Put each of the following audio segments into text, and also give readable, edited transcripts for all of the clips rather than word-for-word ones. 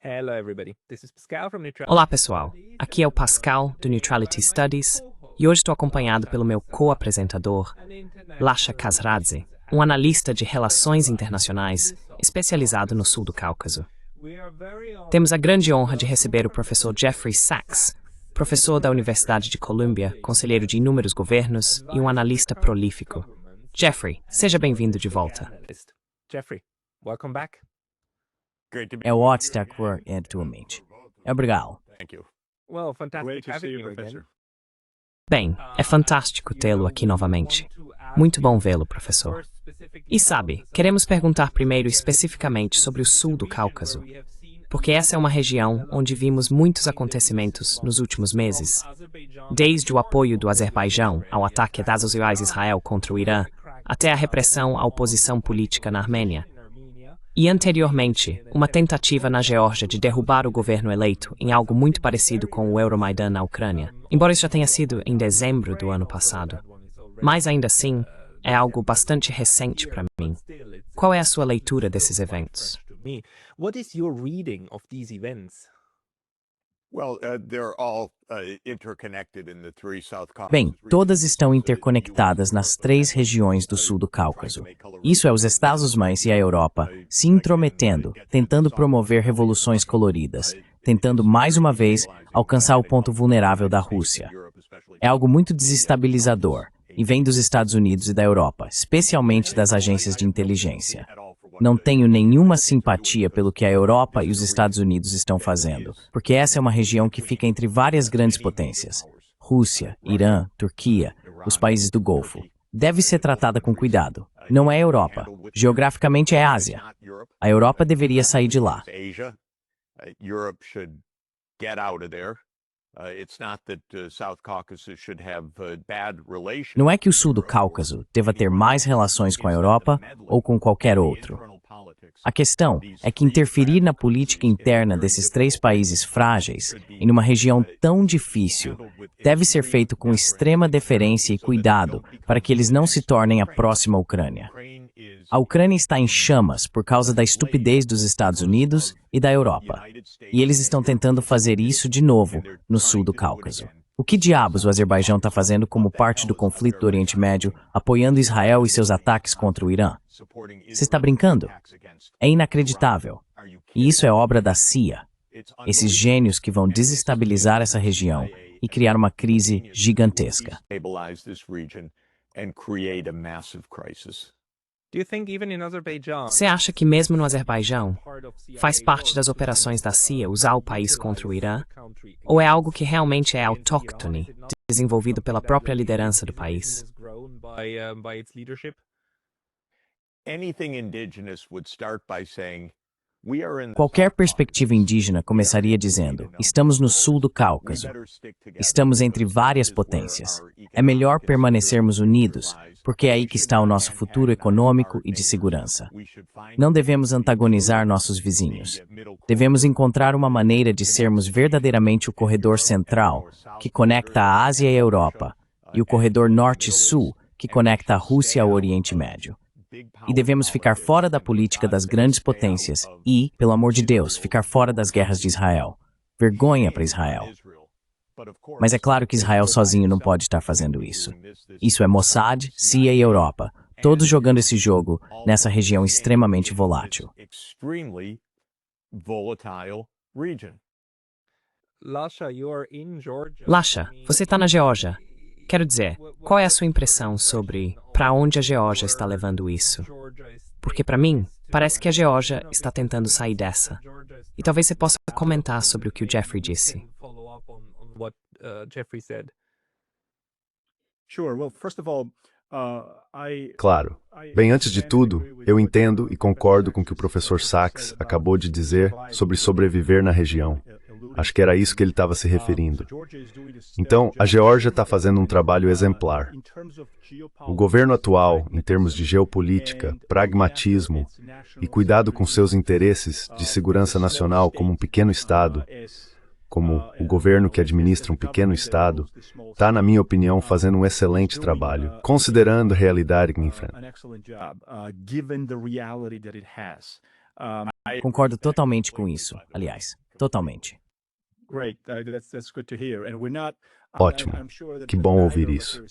Hello everybody, this is Pascal from Olá pessoal, aqui é o Pascal do Neutrality Studies e hoje estou acompanhado pelo meu co-apresentador, Lasha Kazradze, um analista de relações internacionais especializado no sul do Cáucaso. Temos a grande honra de receber o professor Jeffrey Sachs, professor da Universidade de Columbia, conselheiro de inúmeros governos e um analista prolífico. Jeffrey, seja bem-vindo de volta. Jeffrey, welcome back. É ótimo estar aqui atualmente. Obrigado. Well, fantastic having you again. Bem, é fantástico tê-lo aqui novamente. Muito bom vê-lo, professor. E sabe, queremos perguntar primeiro especificamente sobre o sul do Cáucaso, porque essa é uma região onde vimos muitos acontecimentos nos últimos meses, desde o apoio do Azerbaijão ao ataque das sociais Israel contra o Irã, até a repressão à oposição política na Armênia. E anteriormente, uma tentativa na Geórgia de derrubar o governo eleito em algo muito parecido com o Euromaidan na Ucrânia, embora isso já tenha sido em dezembro do ano passado. Mas ainda assim, é algo bastante recente para mim. Qual é a sua leitura desses eventos? What is your reading of these events? Bem, todas estão interconectadas nas três regiões do sul do Cáucaso. Isso é os Estados-Unidos e a Europa se intrometendo, tentando promover revoluções coloridas, tentando mais uma vez alcançar o ponto vulnerável da Rússia. É algo muito desestabilizador e vem dos Estados Unidos e da Europa, especialmente das agências de inteligência. Não tenho nenhuma simpatia pelo que a Europa e os Estados Unidos estão fazendo, porque essa é uma região que fica entre várias grandes potências: Rússia, Irã, Turquia, os países do Golfo. Deve ser tratada com cuidado. Não é a Europa. Geograficamente é a Ásia. A Europa deveria sair de lá. Não é que o sul do Cáucaso deva ter mais relações com a Europa ou com qualquer outro. A questão é que interferir na política interna desses três países frágeis, em uma região tão difícil, deve ser feito com extrema deferência e cuidado para que eles não se tornem a próxima Ucrânia. A Ucrânia está em chamas por causa da estupidez dos Estados Unidos e da Europa. E eles estão tentando fazer isso de novo no sul do Cáucaso. O que diabos o Azerbaijão está fazendo como parte do conflito do Oriente Médio, apoiando Israel e seus ataques contra o Irã? Você está brincando? É inacreditável. E isso é obra da CIA. Esses gênios que vão desestabilizar essa região e criar uma crise gigantesca. Você acha que mesmo no Azerbaijão, faz parte das operações da CIA usar o país contra o Irã? Ou é algo que realmente é autóctone, desenvolvido pela própria liderança do país? Qualquer perspectiva indígena começaria dizendo: estamos no sul do Cáucaso. Estamos entre várias potências. É melhor permanecermos unidos, porque é aí que está o nosso futuro econômico e de segurança. Não devemos antagonizar nossos vizinhos. Devemos encontrar uma maneira de sermos verdadeiramente o corredor central, que conecta a Ásia e a Europa, e o corredor norte-sul, que conecta a Rússia ao Oriente Médio. E devemos ficar fora da política das grandes potências e, pelo amor de Deus, ficar fora das guerras de Israel. Vergonha para Israel. Mas é claro que Israel sozinho não pode estar fazendo isso. Isso é Mossad, CIA e Europa, todos jogando esse jogo nessa região extremamente volátil. Lasha, você está na Geórgia. Quero dizer, qual é a sua impressão sobre para onde a Geórgia está levando isso? Porque para mim, parece que a Geórgia está tentando sair dessa. E talvez você possa comentar sobre o que o Jeffrey disse. Claro. Bem, antes de tudo, eu entendo e concordo com o que o professor Sachs acabou de dizer sobre sobreviver na região. Acho que era isso que ele estava se referindo. Então, a Geórgia está fazendo um trabalho exemplar. O governo atual, em termos de geopolítica, pragmatismo e cuidado com seus interesses de segurança nacional como um pequeno Estado, como o governo que administra um pequeno Estado, está, na minha opinião, fazendo um excelente trabalho, considerando a realidade que enfrenta. Concordo totalmente com isso, aliás, totalmente. Ótimo. Que bom ouvir isso.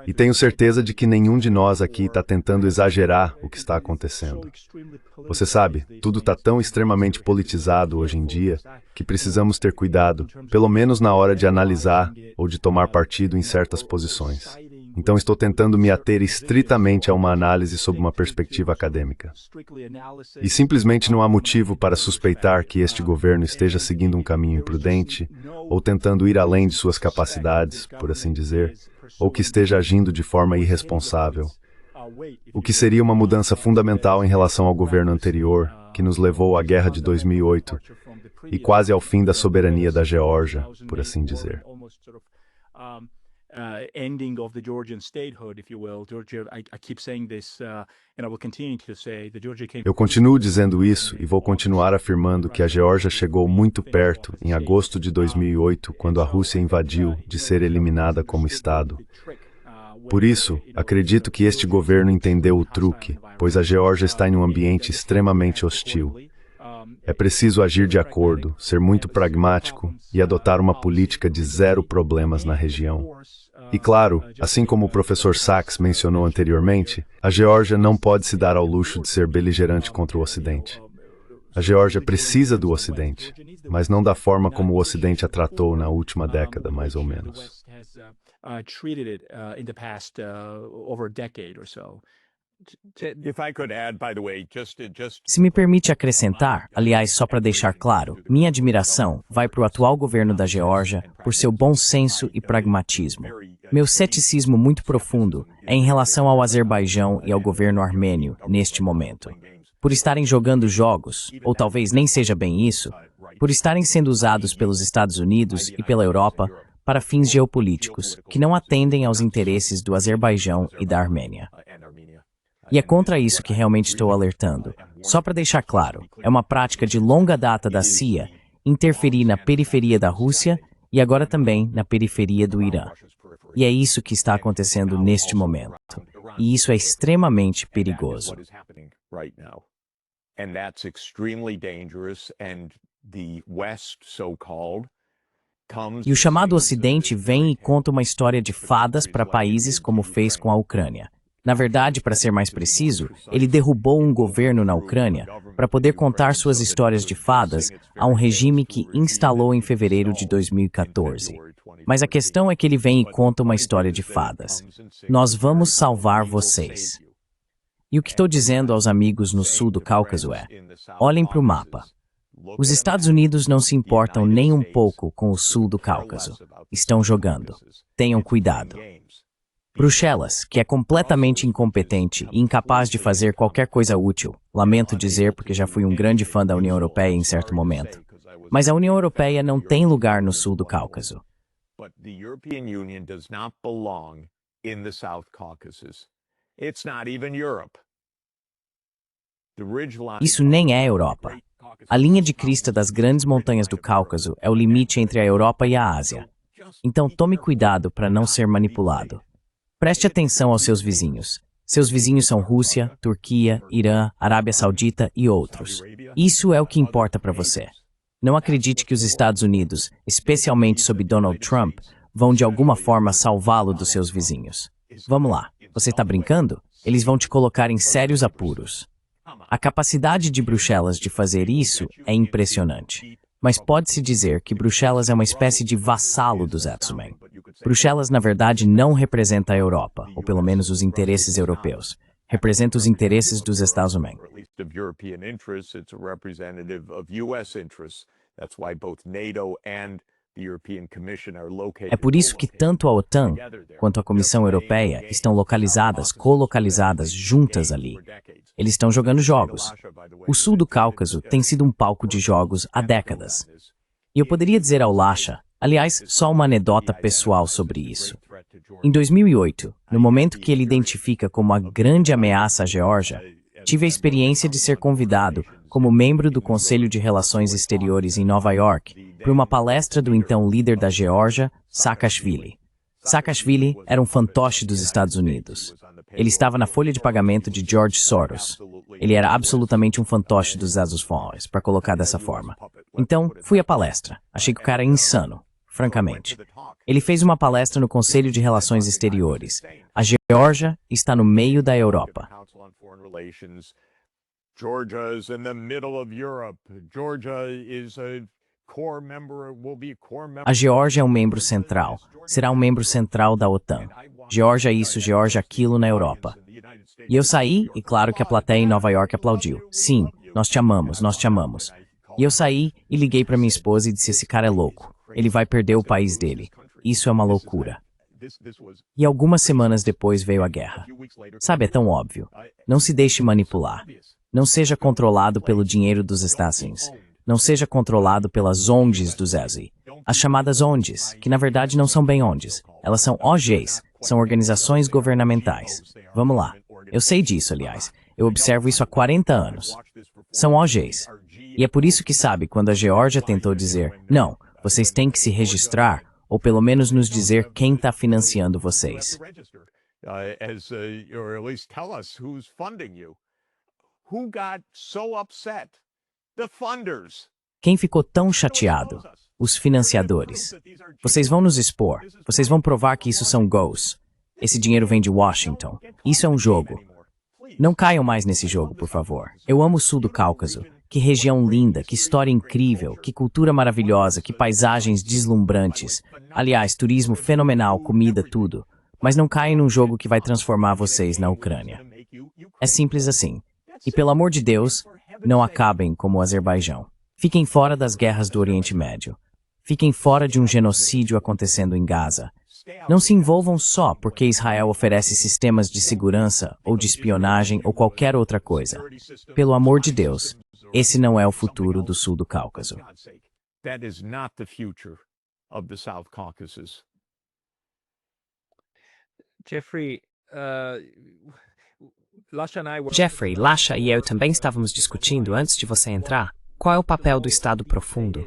E tenho certeza de que nenhum de nós aqui está tentando exagerar o que está acontecendo. Você sabe, tudo está tão extremamente politizado hoje em dia que precisamos ter cuidado, pelo menos na hora de analisar ou de tomar partido em certas posições. Então estou tentando me ater estritamente a uma análise sob uma perspectiva acadêmica. E simplesmente não há motivo para suspeitar que este governo esteja seguindo um caminho imprudente ou tentando ir além de suas capacidades, por assim dizer, ou que esteja agindo de forma irresponsável. O que seria uma mudança fundamental em relação ao governo anterior, que nos levou à guerra de 2008 e quase ao fim da soberania da Geórgia, por assim dizer. Ending of the Georgian statehood, if you will. Georgia, I keep saying this, and I will continue to say, the Georgia came... Eu continuo dizendo isso e vou continuar afirmando que a Geórgia chegou muito perto, em agosto de 2008, quando a Rússia invadiu, de ser eliminada como Estado. Por isso, acredito que este governo entendeu o truque, pois a Geórgia está em um ambiente extremamente hostil. É preciso agir de acordo, ser muito pragmático e adotar uma política de zero problemas na região. E claro, assim como o professor Sachs mencionou anteriormente, a Geórgia não pode se dar ao luxo de ser beligerante contra o Ocidente. A Geórgia precisa do Ocidente, mas não da forma como o Ocidente a tratou na última década, mais ou menos. Se me permite acrescentar, aliás, só para deixar claro, minha admiração vai para o atual governo da Geórgia por seu bom senso e pragmatismo. Meu ceticismo muito profundo é em relação ao Azerbaijão e ao governo armênio neste momento. Por estarem jogando jogos, ou talvez nem seja bem isso, por estarem sendo usados pelos Estados Unidos e pela Europa para fins geopolíticos que não atendem aos interesses do Azerbaijão e da Armênia. E é contra isso que realmente estou alertando. Só para deixar claro, é uma prática de longa data da CIA interferir na periferia da Rússia e agora também na periferia do Irã. E é isso que está acontecendo neste momento. E isso é extremamente perigoso. E o chamado Ocidente vem e conta uma história de fadas para países como fez com a Ucrânia. Na verdade, para ser mais preciso, ele derrubou um governo na Ucrânia para poder contar suas histórias de fadas a um regime que instalou em fevereiro de 2014. Mas a questão é que ele vem e conta uma história de fadas. Nós vamos salvar vocês. E o que estou dizendo aos amigos no sul do Cáucaso é: olhem para o mapa. Os Estados Unidos não se importam nem um pouco com o sul do Cáucaso. Estão jogando. Tenham cuidado. Bruxelas, que é completamente incompetente e incapaz de fazer qualquer coisa útil, lamento dizer porque já fui um grande fã da União Europeia em certo momento. Mas a União Europeia não tem lugar no sul do Cáucaso. Isso nem é Europa. A linha de crista das grandes montanhas do Cáucaso é o limite entre a Europa e a Ásia. Então tome cuidado para não ser manipulado. Preste atenção aos seus vizinhos. Seus vizinhos são Rússia, Turquia, Irã, Arábia Saudita e outros. Isso é o que importa para você. Não acredite que os Estados Unidos, especialmente sob Donald Trump, vão de alguma forma salvá-lo dos seus vizinhos. Vamos lá, você está brincando? Eles vão te colocar em sérios apuros. A capacidade de Bruxelas de fazer isso é impressionante. Mas pode-se dizer que Bruxelas é uma espécie de vassalo dos X-Men. Bruxelas, na verdade, não representa a Europa, ou pelo menos os interesses europeus. Representa os interesses dos Estados Unidos. É por isso que tanto a OTAN quanto a Comissão Europeia estão localizadas, colocalizadas, juntas ali. Eles estão jogando jogos. O sul do Cáucaso tem sido um palco de jogos há décadas. E eu poderia dizer ao Lasha, aliás, só uma anedota pessoal sobre isso. Em 2008, no momento que ele identifica como a grande ameaça à Geórgia, tive a experiência de ser convidado como membro do Conselho de Relações Exteriores em Nova York para uma palestra do então líder da Geórgia, Saakashvili. Saakashvili era um fantoche dos Estados Unidos. Ele estava na folha de pagamento de George Soros. Ele era absolutamente um fantoche dos Estados Unidos, para colocar dessa forma. Então, fui à palestra. Achei que o cara é insano, francamente. Ele fez uma palestra no Conselho de Relações Exteriores. A Geórgia está no meio da Europa. A Geórgia é um membro central. Será um membro central da OTAN. Geórgia isso, Geórgia aquilo na Europa. E eu saí, e claro que a plateia em Nova York aplaudiu. Sim, nós te amamos, nós te amamos. E eu saí e liguei para minha esposa e disse, esse cara é louco. Ele vai perder o país dele. Isso é uma loucura. E algumas semanas depois veio a guerra. Sabe, é tão óbvio. Não se deixe manipular. Não seja controlado pelo dinheiro dos Estados Unidos. Não seja controlado pelas ONGs do ZESI. As chamadas ONGs, que na verdade não são bem ONGs. Elas são OGs, são organizações governamentais. Vamos lá. Eu sei disso, aliás. Eu observo isso há 40 anos. São OGs. E é por isso que, sabe, quando a Geórgia tentou dizer, não, vocês têm que se registrar, ou pelo menos nos dizer quem está financiando vocês. Quem ficou tão chateado? Os financiadores. Vocês vão nos expor. Vocês vão provar que isso são gols. Esse dinheiro vem de Washington. Isso é um jogo. Não caiam mais nesse jogo, por favor. Eu amo o sul do Cáucaso. Que região linda, que história incrível, que cultura maravilhosa, que paisagens deslumbrantes. Aliás, turismo fenomenal, comida, tudo. Mas não caem num jogo que vai transformar vocês na Ucrânia. É simples assim. E pelo amor de Deus, não acabem como o Azerbaijão. Fiquem fora das guerras do Oriente Médio. Fiquem fora de um genocídio acontecendo em Gaza. Não se envolvam só porque Israel oferece sistemas de segurança ou de espionagem ou qualquer outra coisa. Pelo amor de Deus, esse não é o futuro do sul do Cáucaso. Jeffrey, Lasha e eu também estávamos discutindo antes de você entrar qual é o papel do Estado profundo.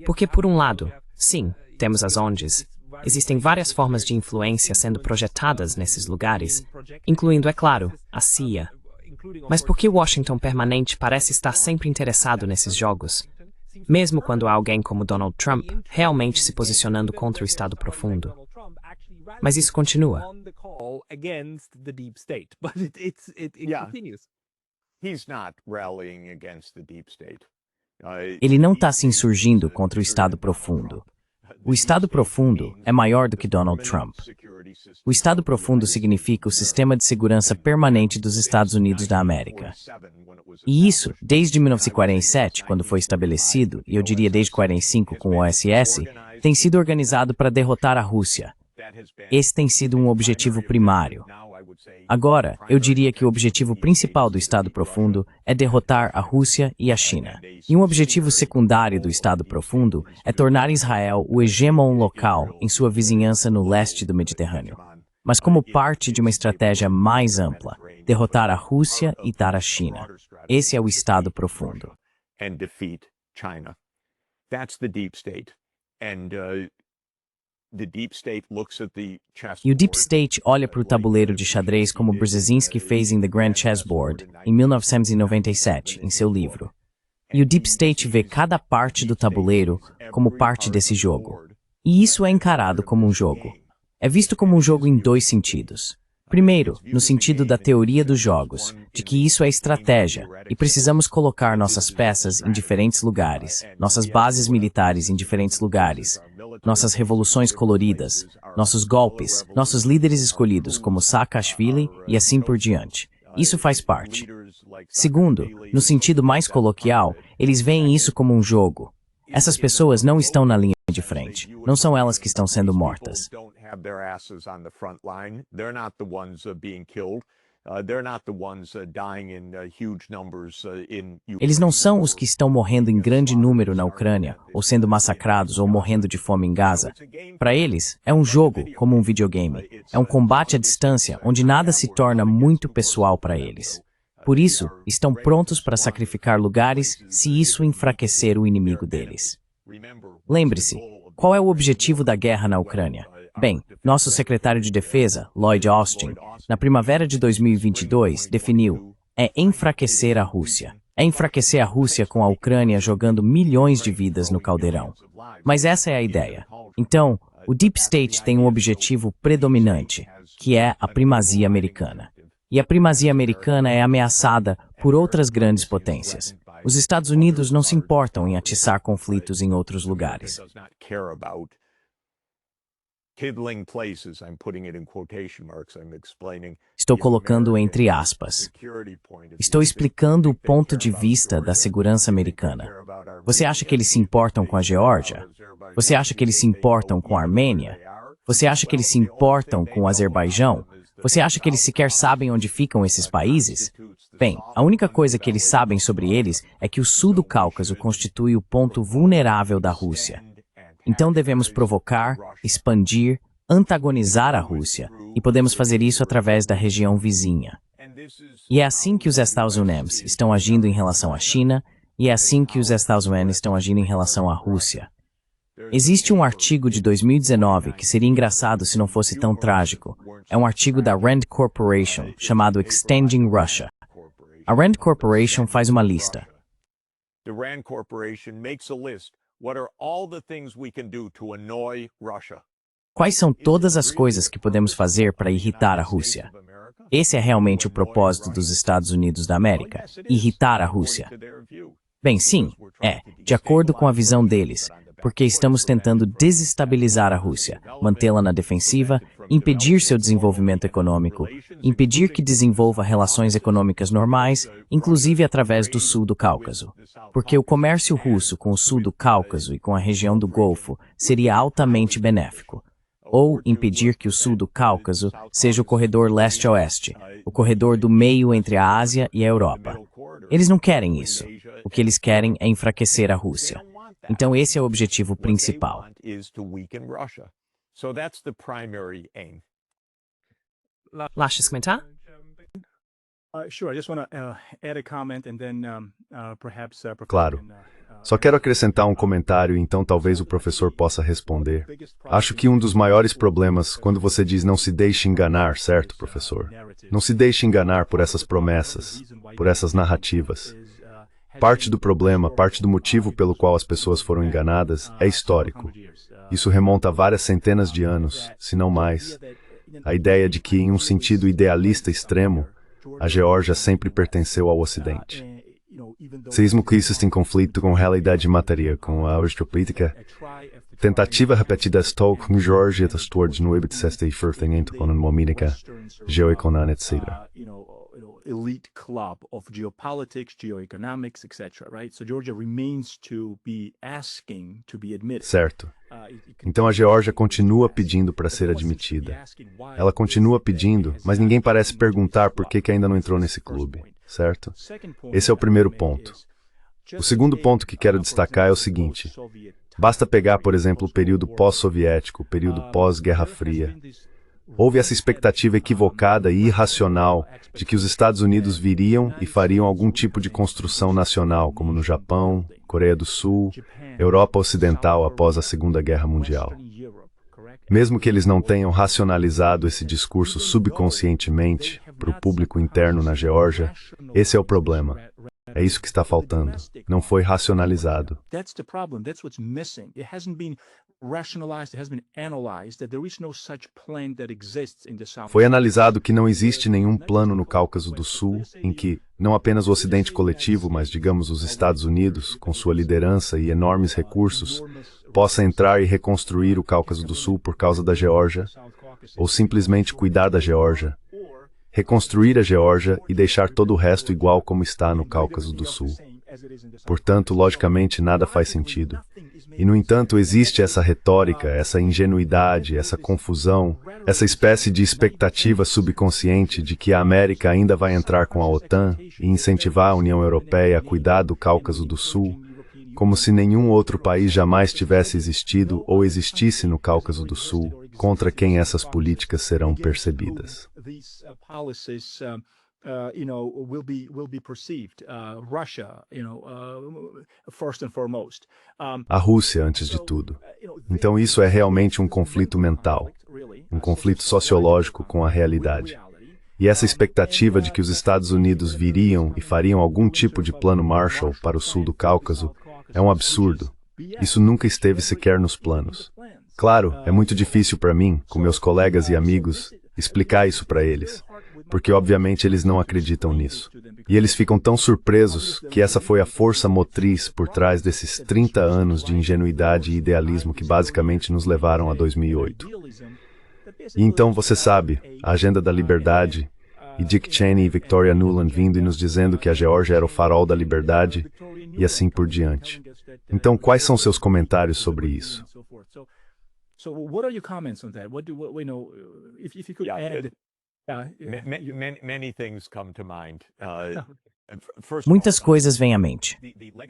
Porque, por um lado, sim, temos as ONGs. Existem várias formas de influência sendo projetadas nesses lugares, incluindo, é claro, a CIA. Mas por que Washington permanente parece estar sempre interessado nesses jogos? Mesmo quando há alguém como Donald Trump realmente se posicionando contra o Estado profundo. Mas isso continua. Ele não está se insurgindo contra o Estado profundo. O Estado profundo é maior do que Donald Trump. O Estado profundo significa o sistema de segurança permanente dos Estados Unidos da América. E isso, desde 1947, quando foi estabelecido, e eu diria desde 1945 com o OSS, tem sido organizado para derrotar a Rússia. Esse tem sido um objetivo primário. Agora, eu diria que o objetivo principal do Estado profundo é derrotar a Rússia e a China. E um objetivo secundário do Estado profundo é tornar Israel o hegemon local em sua vizinhança no leste do Mediterrâneo. Mas como parte de uma estratégia mais ampla, derrotar a Rússia e dar a China. Esse é o Estado profundo. E o Deep State olha para o tabuleiro de xadrez como Brzezinski fez em The Grand Chessboard, em 1997, em seu livro. E o Deep State vê cada parte do tabuleiro como parte desse jogo. E isso é encarado como um jogo. É visto como um jogo em dois sentidos. Primeiro, no sentido da teoria dos jogos, de que isso é estratégia, e precisamos colocar nossas peças em diferentes lugares, nossas bases militares em diferentes lugares, nossas revoluções coloridas, nossos golpes, nossos líderes escolhidos como Saakashvili e assim por diante. Isso faz parte. Segundo, no sentido mais coloquial, eles veem isso como um jogo. Essas pessoas não estão na linha de frente. Não são elas que estão sendo mortas. Eles não são os que estão morrendo em grande número na Ucrânia, ou sendo massacrados ou morrendo de fome em Gaza. Para eles, é um jogo, como um videogame. É um combate à distância, onde nada se torna muito pessoal para eles. Por isso, estão prontos para sacrificar lugares se isso enfraquecer o inimigo deles. Lembre-se, qual é o objetivo da guerra na Ucrânia? Bem, nosso secretário de Defesa, Lloyd Austin, na primavera de 2022, definiu: é enfraquecer a Rússia. É enfraquecer a Rússia com a Ucrânia jogando milhões de vidas no caldeirão. Mas essa é a ideia. Então, o Deep State tem um objetivo predominante, que é a primazia americana. E a primazia americana é ameaçada por outras grandes potências. Os Estados Unidos não se importam em atiçar conflitos em outros lugares. Estou colocando entre aspas. Estou explicando o ponto de vista da segurança americana. Você acha que eles se importam com a Geórgia? Você acha que eles se importam com a Armênia? Você acha que eles se importam com o Azerbaijão? Você acha que eles sequer sabem onde ficam esses países? Bem, a única coisa que eles sabem sobre eles é que o sul do Cáucaso constitui o ponto vulnerável da Rússia. Então devemos provocar, expandir, antagonizar a Rússia, e podemos fazer isso através da região vizinha. E é assim que os Estados Unidos estão agindo em relação à China, e é assim que os Estados Unidos estão agindo em relação à Rússia. Existe um artigo de 2019 que seria engraçado se não fosse tão trágico. É um artigo da Rand Corporation, chamado Extending Russia. A Rand Corporation faz uma lista. The Rand Corporation makes a list. What are all the things we can do to annoy Russia? Quais são todas as coisas que podemos fazer para irritar a Rússia? Esse é realmente o propósito dos Estados Unidos da América, irritar a Rússia. Bem, sim, de acordo com a visão deles, porque estamos tentando desestabilizar a Rússia, mantê-la na defensiva, impedir seu desenvolvimento econômico, impedir que desenvolva relações econômicas normais, inclusive através do sul do Cáucaso. Porque o comércio russo com o sul do Cáucaso e com a região do Golfo seria altamente benéfico. Ou impedir que o sul do Cáucaso seja o corredor leste-oeste, o corredor do meio entre a Ásia e a Europa. Eles não querem isso. O que eles querem é enfraquecer a Rússia. Então esse é o objetivo principal. Lashes comentar? Claro. Só quero acrescentar um comentário, então talvez o professor possa responder. Acho que um dos maiores problemas quando você diz não se deixe enganar, certo, professor? Não se deixe enganar por essas promessas, por essas narrativas. Parte do problema, parte do motivo pelo qual as pessoas foram enganadas é histórico. Isso remonta a várias centenas de anos, se não mais. A ideia de que, em um sentido idealista extremo, a Geórgia sempre pertenceu ao Ocidente. Mesmo que isso esteja em conflito com a realidade material, com a geopolítica, tentativa repetida estou com Geórgia towards no ibitseste firthingento com uma mínica geoeconômica, etc. Elite club of geopolitics, geoeconomics, etc. Right? So Georgia remains to be asking to be admitted. Certo. Então a Geórgia continua pedindo para ser admitida. Ela continua pedindo, mas ninguém parece perguntar por que ainda não entrou nesse clube, certo? Esse é o primeiro ponto. O segundo ponto que quero destacar é o seguinte. Basta pegar, por exemplo, o período pós-soviético, o período pós-Guerra Fria. Houve essa expectativa equivocada e irracional de que os Estados Unidos viriam e fariam algum tipo de construção nacional, como no Japão, Coreia do Sul, Europa Ocidental após a Segunda Guerra Mundial. Mesmo que eles não tenham racionalizado esse discurso subconscientemente para o público interno na Geórgia, esse é o problema. É isso que está faltando. Não foi racionalizado. Foi analisado que não existe nenhum plano no Cáucaso do Sul em que, não apenas o Ocidente coletivo, mas digamos os Estados Unidos, com sua liderança e enormes recursos, possa entrar e reconstruir o Cáucaso do Sul por causa da Geórgia, ou simplesmente cuidar da Geórgia, reconstruir a Geórgia e deixar todo o resto igual como está no Cáucaso do Sul. Portanto, logicamente, nada faz sentido. E, no entanto, existe essa retórica, essa ingenuidade, essa confusão, essa espécie de expectativa subconsciente de que a América ainda vai entrar com a OTAN e incentivar a União Europeia a cuidar do Cáucaso do Sul, como se nenhum outro país jamais tivesse existido ou existisse no Cáucaso do Sul, contra quem essas políticas serão percebidas. A Rússia, antes de tudo. Então isso é realmente um conflito mental. um conflito sociológico com a realidade. E essa expectativa de que os Estados Unidos viriam e fariam algum tipo de plano Marshall para o sul do Cáucaso é um absurdo. Isso nunca esteve sequer nos planos. Claro, é muito difícil para mim, com meus colegas e amigos, explicar isso para eles, porque obviamente eles não acreditam nisso. E eles ficam tão surpresos que essa foi a força motriz por trás desses 30 anos de ingenuidade e idealismo que basicamente nos levaram a 2008. E então, você sabe, a Agenda da Liberdade, e Dick Cheney e Victoria Nuland vindo e nos dizendo que a Geórgia era o farol da liberdade, e assim por diante. Então, quais são seus comentários sobre isso? So what are your comments on that? What you know, if you could add... Many things come to mind. Muitas coisas vêm à mente.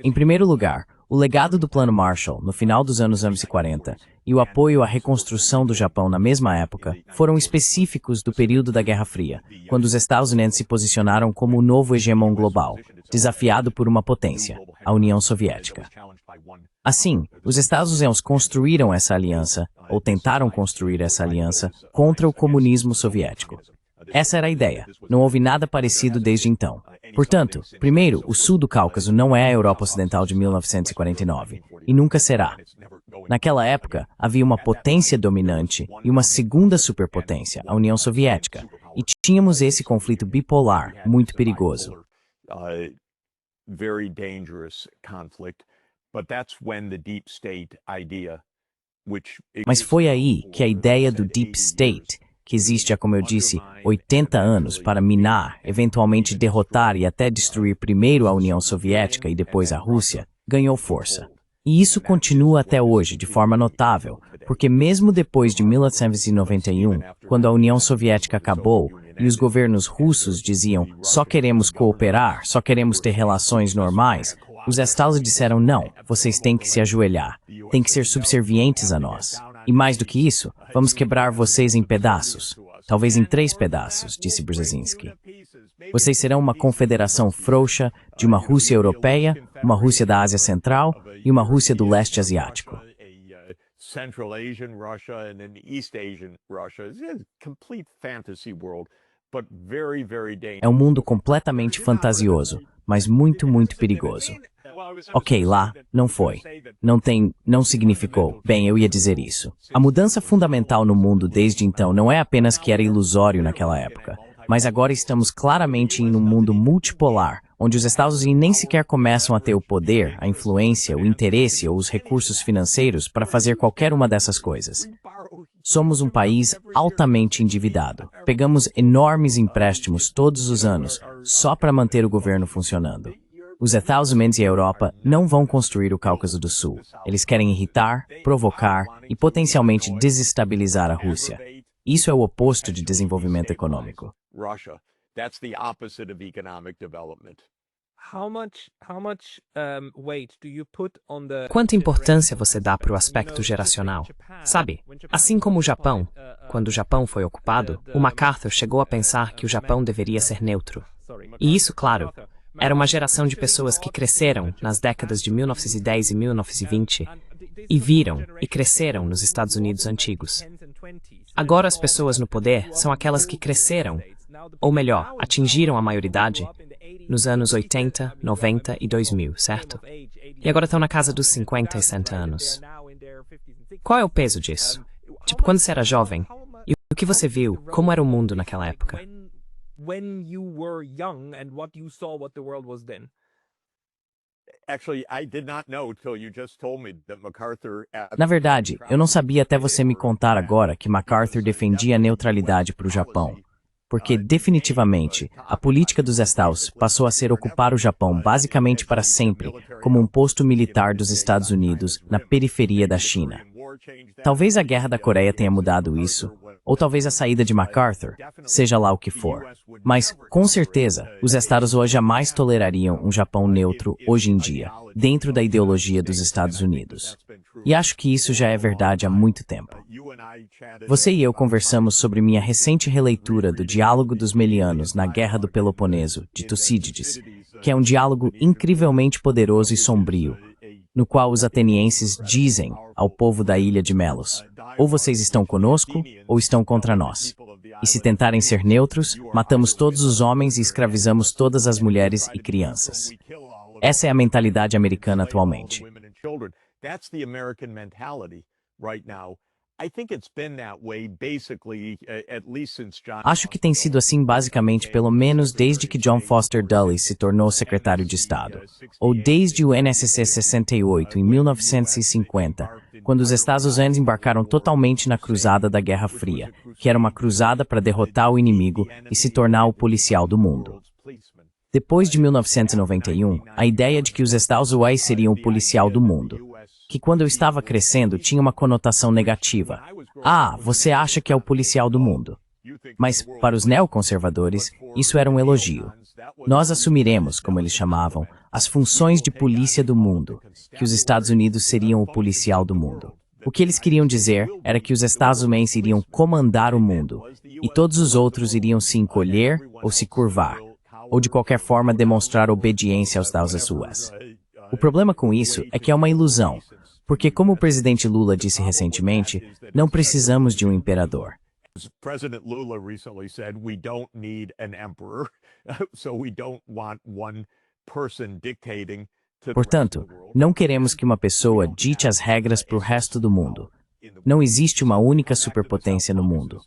Em primeiro lugar, o legado do Plano Marshall, no final dos anos 40, e o apoio à reconstrução do Japão na mesma época, foram específicos do período da Guerra Fria, quando os Estados Unidos se posicionaram como o novo hegemon global, desafiado por uma potência, a União Soviética. Assim, os Estados Unidos construíram essa aliança, ou tentaram construir essa aliança, contra o comunismo soviético. Essa era a ideia. Não houve nada parecido desde então. Portanto, primeiro, o sul do Cáucaso não é a Europa Ocidental de 1949, e nunca será. Naquela época, havia uma potência dominante e uma segunda superpotência, a União Soviética, e tínhamos esse conflito bipolar, muito perigoso. Mas foi aí que a ideia do Deep State, que existe há, como eu disse, 80 anos para minar, eventualmente derrotar e até destruir primeiro a União Soviética e depois a Rússia, ganhou força. E isso continua até hoje de forma notável, porque mesmo depois de 1991, quando a União Soviética acabou e os governos russos diziam só queremos cooperar, só queremos ter relações normais, os Estados disseram não, vocês têm que se ajoelhar, têm que ser subservientes a nós. E mais do que isso, vamos quebrar vocês em pedaços. Talvez em 3 pedaços, disse Brzezinski. Vocês serão uma confederação frouxa de uma Rússia europeia, uma Rússia da Ásia Central e uma Rússia do leste asiático. É um mundo completamente fantasioso, mas muito, muito perigoso. Ok, lá, não foi. Não significou. Bem, eu ia dizer isso. A mudança fundamental no mundo desde então não é apenas que era ilusório naquela época, mas agora estamos claramente em um mundo multipolar, onde os Estados Unidos nem sequer começam a ter o poder, a influência, o interesse ou os recursos financeiros para fazer qualquer uma dessas coisas. Somos um país altamente endividado. Pegamos enormes empréstimos todos os anos, só para manter o governo funcionando. Os Estados Unidos e a Europa não vão construir o Cáucaso do Sul. Eles querem irritar, provocar e potencialmente desestabilizar a Rússia. Isso é o oposto de desenvolvimento econômico. Quanta importância você dá para o aspecto geracional? Sabe, assim como o Japão, quando o Japão foi ocupado, o MacArthur chegou a pensar que o Japão deveria ser neutro. E isso, claro, era uma geração de pessoas que cresceram nas décadas de 1910 e 1920 e viram e cresceram nos Estados Unidos antigos. Agora as pessoas no poder são aquelas que cresceram, ou melhor, atingiram a maioridade nos anos 80, 90 e 2000, certo? E agora estão na casa dos 50 e 60 anos. Qual é o peso disso? Tipo, quando você era jovem, e o que você viu, como era o mundo naquela época? When you were young and what you saw what the world was then. Na verdade, eu não sabia até você me contar agora que MacArthur defendia a neutralidade para o Japão. Porque, definitivamente, a política dos Estados passou a ser ocupar o Japão basicamente para sempre como um posto militar dos Estados Unidos na periferia da China. Talvez a Guerra da Coreia tenha mudado isso, ou talvez a saída de MacArthur, seja lá o que for. Mas, com certeza, os Estados hoje jamais tolerariam um Japão neutro hoje em dia, dentro da ideologia dos Estados Unidos. E acho que isso já é verdade há muito tempo. Você e eu conversamos sobre minha recente releitura do Diálogo dos Melianos na Guerra do Peloponeso, de Tucídides, que é um diálogo incrivelmente poderoso e sombrio, no qual os atenienses dizem ao povo da ilha de Melos: Ou vocês estão conosco, ou estão contra nós. E se tentarem ser neutros, matamos todos os homens e escravizamos todas as mulheres e crianças. Essa é a mentalidade americana atualmente. Acho que tem sido assim basicamente pelo menos desde que John Foster Dulles se tornou secretário de Estado, ou desde o NSC 68 em 1950, quando os Estados Unidos embarcaram totalmente na cruzada da Guerra Fria, que era uma cruzada para derrotar o inimigo e se tornar o policial do mundo. Depois de 1991, a ideia de que os Estados Unidos seriam o policial do mundo, que quando eu estava crescendo tinha uma conotação negativa. Ah, você acha que é o policial do mundo. Mas, para os neoconservadores, isso era um elogio. Nós assumiremos, como eles chamavam, as funções de polícia do mundo, que os Estados Unidos seriam o policial do mundo. O que eles queriam dizer era que os Estados Unidos iriam comandar o mundo, e todos os outros iriam se encolher ou se curvar, ou de qualquer forma demonstrar obediência aos Estados Unidos. O problema com isso é que é uma ilusão, porque como o presidente Lula disse recentemente, não precisamos de um imperador. President Lula recently said we don't need an emperor, so we don't want one person dictating to the Portanto, rest of the world. não queremos que uma pessoa dite as regras para o resto do mundo. Não existe uma única superpotência no mundo.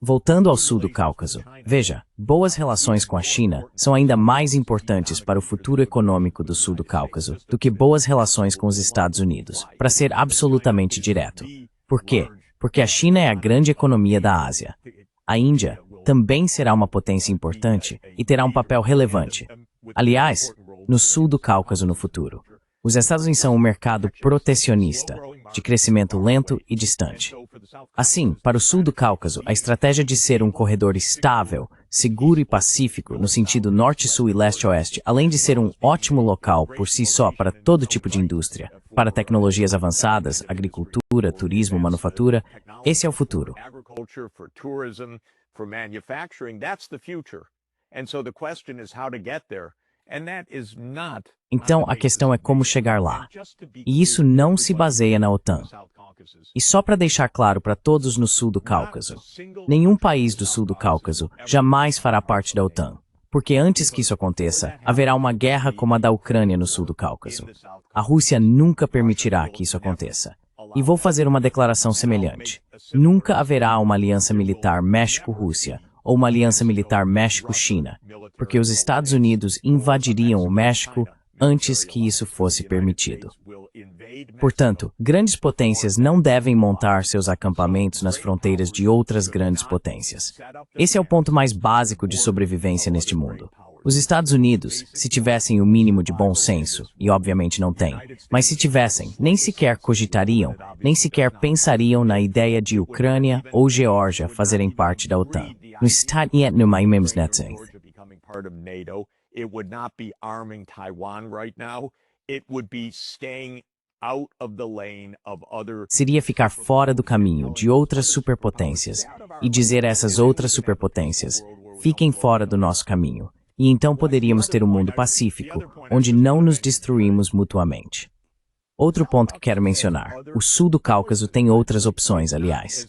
Voltando ao sul do Cáucaso, veja, boas relações com a China são ainda mais importantes para o futuro econômico do sul do Cáucaso do que boas relações com os Estados Unidos, para ser absolutamente direto. Por quê? Porque a China é a grande economia da Ásia. A Índia também será uma potência importante e terá um papel relevante. Aliás, no sul do Cáucaso no futuro, os Estados Unidos são um mercado protecionista, de crescimento lento e distante. Assim, para o sul do Cáucaso, a estratégia de ser um corredor estável, seguro e pacífico, no sentido norte-sul e leste-oeste, além de ser um ótimo local por si só para todo tipo de indústria, para tecnologias avançadas, agricultura, turismo, manufatura, esse é o futuro. Agriculture, for tourism, for manufacturing, that's the future. And so the question is how to get there. And that is not. Então, a questão é como chegar lá. E isso não se baseia na OTAN. E só para deixar claro para todos no sul do Cáucaso, nenhum país do sul do Cáucaso jamais fará parte da OTAN. Porque antes que isso aconteça, haverá uma guerra como a da Ucrânia no sul do Cáucaso. A Rússia nunca permitirá que isso aconteça. E vou fazer uma declaração semelhante. Nunca haverá uma aliança militar México-Rússia ou uma aliança militar México-China, porque os Estados Unidos invadiriam o México antes que isso fosse permitido. Portanto, grandes potências não devem montar seus acampamentos nas fronteiras de outras grandes potências. Esse é o ponto mais básico de sobrevivência neste mundo. Os Estados Unidos, se tivessem o mínimo de bom senso, e obviamente não têm, mas se tivessem, nem sequer cogitariam, nem sequer pensariam na ideia de Ucrânia ou Geórgia fazerem parte da OTAN. No Estado no Maimems Netzing. It would not be arming Taiwan right now. It would be staying out of the lane of other. Seria ficar fora do caminho de outras superpotências e dizer a essas outras superpotências, fiquem fora do nosso caminho. E então poderíamos ter um mundo pacífico, onde não nos destruímos mutuamente. Outro ponto que quero mencionar, o sul do Cáucaso tem outras opções, aliás.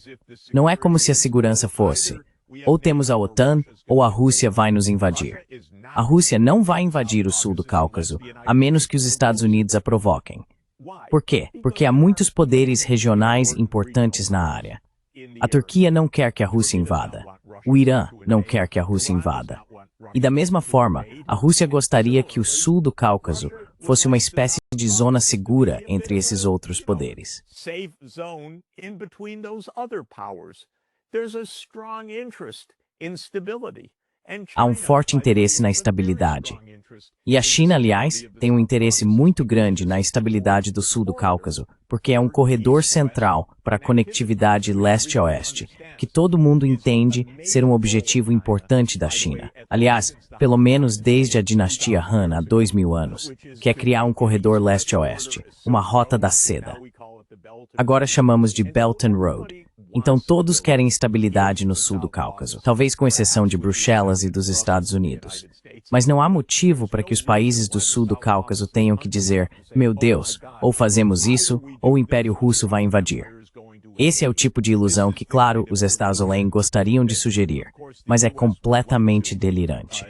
Não é como se a segurança fosse, ou temos a OTAN, ou a Rússia vai nos invadir. A Rússia não vai invadir o sul do Cáucaso, a menos que os Estados Unidos a provoquem. Por quê? Porque há muitos poderes regionais importantes na área. A Turquia não quer que a Rússia invada. O Irã não quer que a Rússia invada. E da mesma forma, a Rússia gostaria que o sul do Cáucaso fosse uma espécie de zona segura entre esses outros poderes. Safe zone in between those other powers. There's a strong interest in stability. Há um forte interesse na estabilidade. E a China, aliás, tem um interesse muito grande na estabilidade do sul do Cáucaso, porque é um corredor central para a conectividade leste-oeste, que todo mundo entende ser um objetivo importante da China. Aliás, pelo menos desde a dinastia Han há 2000 anos, que é criar um corredor leste-oeste, uma rota da seda. Agora chamamos de Belt and Road. Então todos querem estabilidade no sul do Cáucaso, talvez com exceção de Bruxelas e dos Estados Unidos. Mas não há motivo para que os países do sul do Cáucaso tenham que dizer, meu Deus, ou fazemos isso, ou o Império Russo vai invadir. Esse é o tipo de ilusão que, claro, os Estados-Unidos gostariam de sugerir, mas é completamente delirante.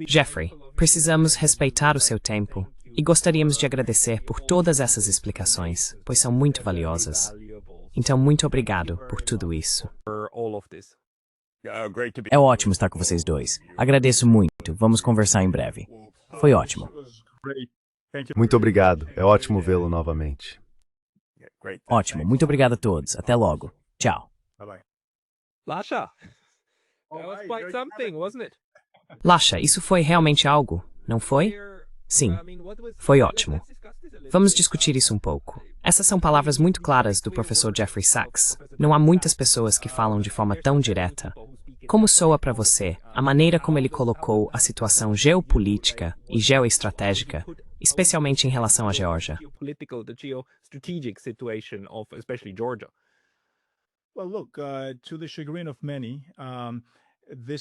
Jeffrey, precisamos respeitar o seu tempo e gostaríamos de agradecer por todas essas explicações, pois são muito valiosas. Então, muito obrigado por tudo isso. É ótimo estar com vocês dois. Agradeço muito. Vamos conversar em breve. Foi ótimo. Muito obrigado. É ótimo vê-lo novamente. Ótimo. Muito obrigado a todos. Até logo. Tchau. Lasha, that was quite something, wasn't it? Lasha, isso foi realmente algo, não foi? Sim, foi ótimo. Vamos discutir isso um pouco. Essas são palavras muito claras do professor Jeffrey Sachs. Não há muitas pessoas que falam de forma tão direta. Como soa para você a maneira como ele colocou a situação geopolítica e geoestratégica, especialmente em relação à Geórgia?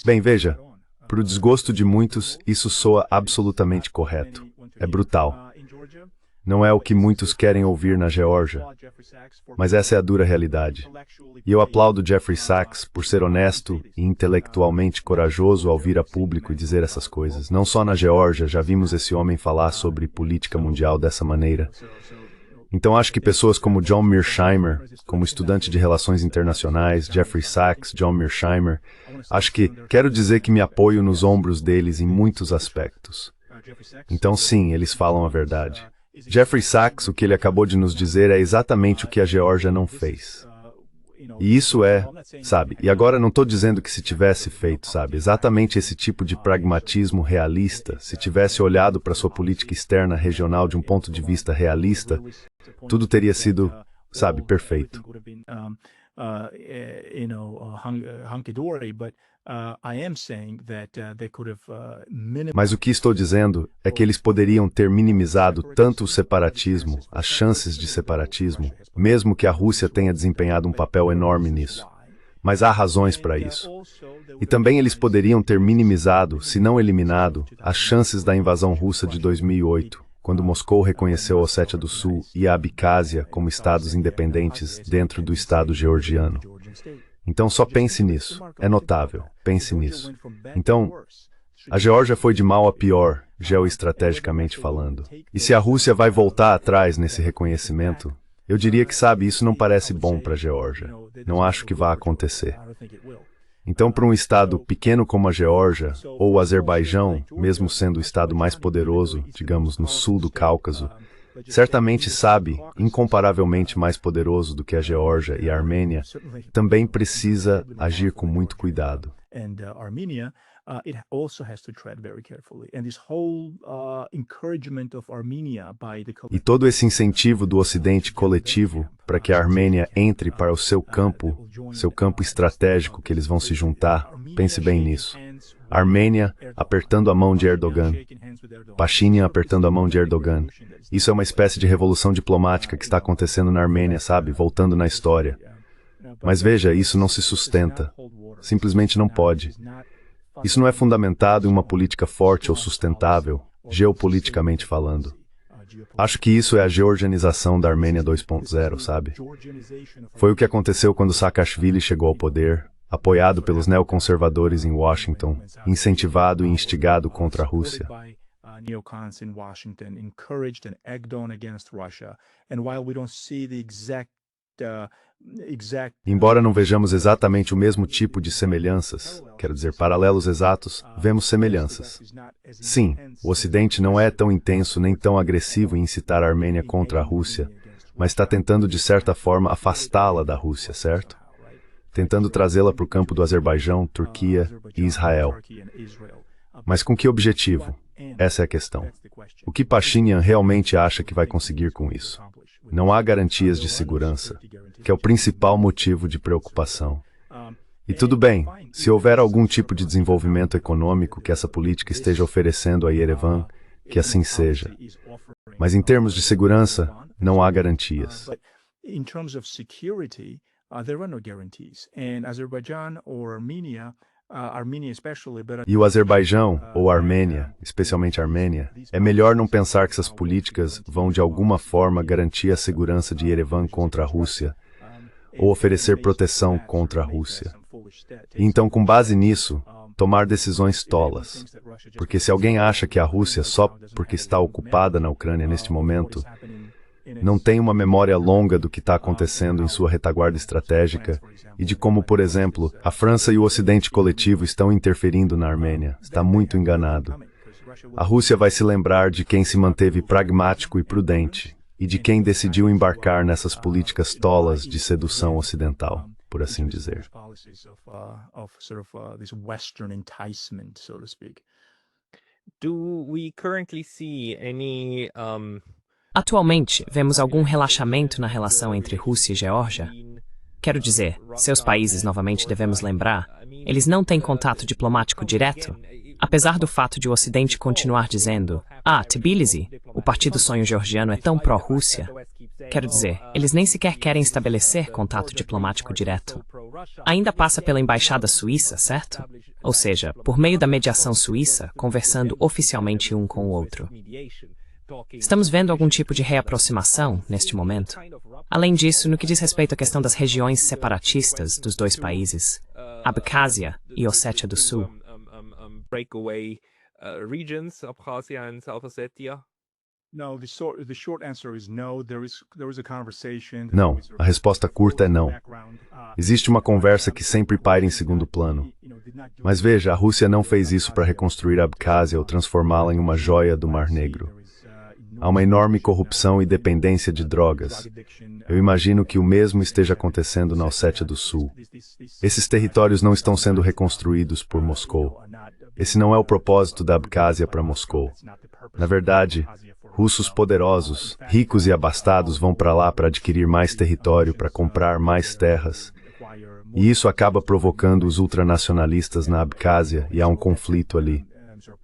Bem, veja, para o desgosto de muitos, isso soa absolutamente correto. É brutal. Não é o que muitos querem ouvir na Geórgia, mas essa é a dura realidade. E eu aplaudo Jeffrey Sachs por ser honesto e intelectualmente corajoso ao vir a público e dizer essas coisas. Não só na Geórgia, já vimos esse homem falar sobre política mundial dessa maneira. Então acho que pessoas como John Mearsheimer, como estudante de relações internacionais, Jeffrey Sachs, John Mearsheimer, acho que quero dizer que me apoio nos ombros deles em muitos aspectos. Então sim, eles falam a verdade. Jeffrey Sachs, o que ele acabou de nos dizer é exatamente o que a Geórgia não fez. E isso é, sabe, e agora não estou dizendo que se tivesse feito, sabe, exatamente esse tipo de pragmatismo realista, se tivesse olhado para sua política externa regional de um ponto de vista realista, tudo teria sido, sabe, perfeito. Mas o que estou dizendo é que eles poderiam ter minimizado tanto o separatismo, as chances de separatismo, mesmo que a Rússia tenha desempenhado um papel enorme nisso. Mas há razões para isso. E também eles poderiam ter minimizado, se não eliminado, as chances da invasão russa de 2008, quando Moscou reconheceu a Ossétia do Sul e a Abcásia como estados independentes dentro do estado georgiano. Então só pense nisso. É notável. Pense nisso. Então, a Geórgia foi de mal a pior, geoestrategicamente falando. E se a Rússia vai voltar atrás nesse reconhecimento, eu diria que, sabe, isso não parece bom para a Geórgia. Não acho que vá acontecer. Então, para um estado pequeno como a Geórgia, ou o Azerbaijão, mesmo sendo o estado mais poderoso, digamos, no sul do Cáucaso, certamente sabe, incomparavelmente mais poderoso do que a Geórgia e a Armênia, também precisa agir com muito cuidado. E todo esse incentivo do Ocidente coletivo para que a Armênia entre para o seu campo estratégico que eles vão se juntar, pense bem nisso. A Armênia apertando a mão de Erdogan, Pashinyan apertando a mão de Erdogan. Isso é uma espécie de revolução diplomática que está acontecendo na Armênia, sabe? Voltando na história. Mas veja, isso não se sustenta. Simplesmente não pode. Isso não é fundamentado em uma política forte ou sustentável, geopoliticamente falando. Acho que isso é a georgianização da Armênia 2.0, sabe? Foi o que aconteceu quando Saakashvili chegou ao poder, apoiado pelos neoconservadores em Washington, incentivado e instigado contra a Rússia. Neocons in Washington encouraged and egged on against Russia. And while we don't see the exact Embora não vejamos exatamente o mesmo tipo de semelhanças, quero dizer, paralelos exatos, vemos semelhanças. Sim, o Ocidente não é tão intenso nem tão agressivo em incitar a Armênia contra a Rússia, mas está tentando de certa forma afastá-la da Rússia, certo? Tentando trazê-la para o campo do Azerbaijão, Turquia e Israel. Mas com que objetivo? Essa é a questão. O que Pashinyan realmente acha que vai conseguir com isso? Não há garantias de segurança, que é o principal motivo de preocupação. E tudo bem, se houver algum tipo de desenvolvimento econômico que essa política esteja oferecendo a Yerevan, que assim seja. Mas em termos de segurança, não há garantias. In terms of security, there are no guarantees. And Azerbaijan or Armenia E o Azerbaijão, ou Armênia, especialmente a Armênia, é melhor não pensar que essas políticas vão de alguma forma garantir a segurança de Yerevan contra a Rússia, ou oferecer proteção contra a Rússia. E então, com base nisso, tomar decisões tolas. Porque se alguém acha que a Rússia, só porque está ocupada na Ucrânia neste momento, não tem uma memória longa do que está acontecendo em sua retaguarda estratégica e de como, por exemplo, a França e o Ocidente coletivo estão interferindo na Armênia, está muito enganado. A Rússia vai se lembrar de quem se manteve pragmático e prudente, e de quem decidiu embarcar nessas políticas tolas de sedução ocidental, por assim dizer. Do we currently see any Atualmente, vemos algum relaxamento na relação entre Rússia e Geórgia? Quero dizer, seus países, novamente devemos lembrar, eles não têm contato diplomático direto, apesar do fato de o Ocidente continuar dizendo: Tbilisi, o Partido Sonho Georgiano é tão pró-Rússia. Quero dizer, eles nem sequer querem estabelecer contato diplomático direto. Ainda passa pela Embaixada Suíça, certo? Ou seja, por meio da mediação suíça, conversando oficialmente um com o outro. Estamos vendo algum tipo de reaproximação neste momento. Além disso, no que diz respeito à questão das regiões separatistas dos dois países, Abkhazia e Ossétia do Sul. breakaway regions, Abkhazia and South Ossetia? Não, a resposta curta é não. Existe uma conversa que sempre paira em segundo plano. Mas veja, a Rússia não fez isso para reconstruir a Abkhazia ou transformá-la em uma joia do Mar Negro. Há uma enorme corrupção e dependência de drogas. Eu imagino que o mesmo esteja acontecendo na Ossétia do Sul. Esses territórios não estão sendo reconstruídos por Moscou. Esse não é o propósito da Abkhazia para Moscou. Na verdade, russos poderosos, ricos e abastados vão para lá para adquirir mais território, para comprar mais terras. E isso acaba provocando os ultranacionalistas na Abkhazia e há um conflito ali.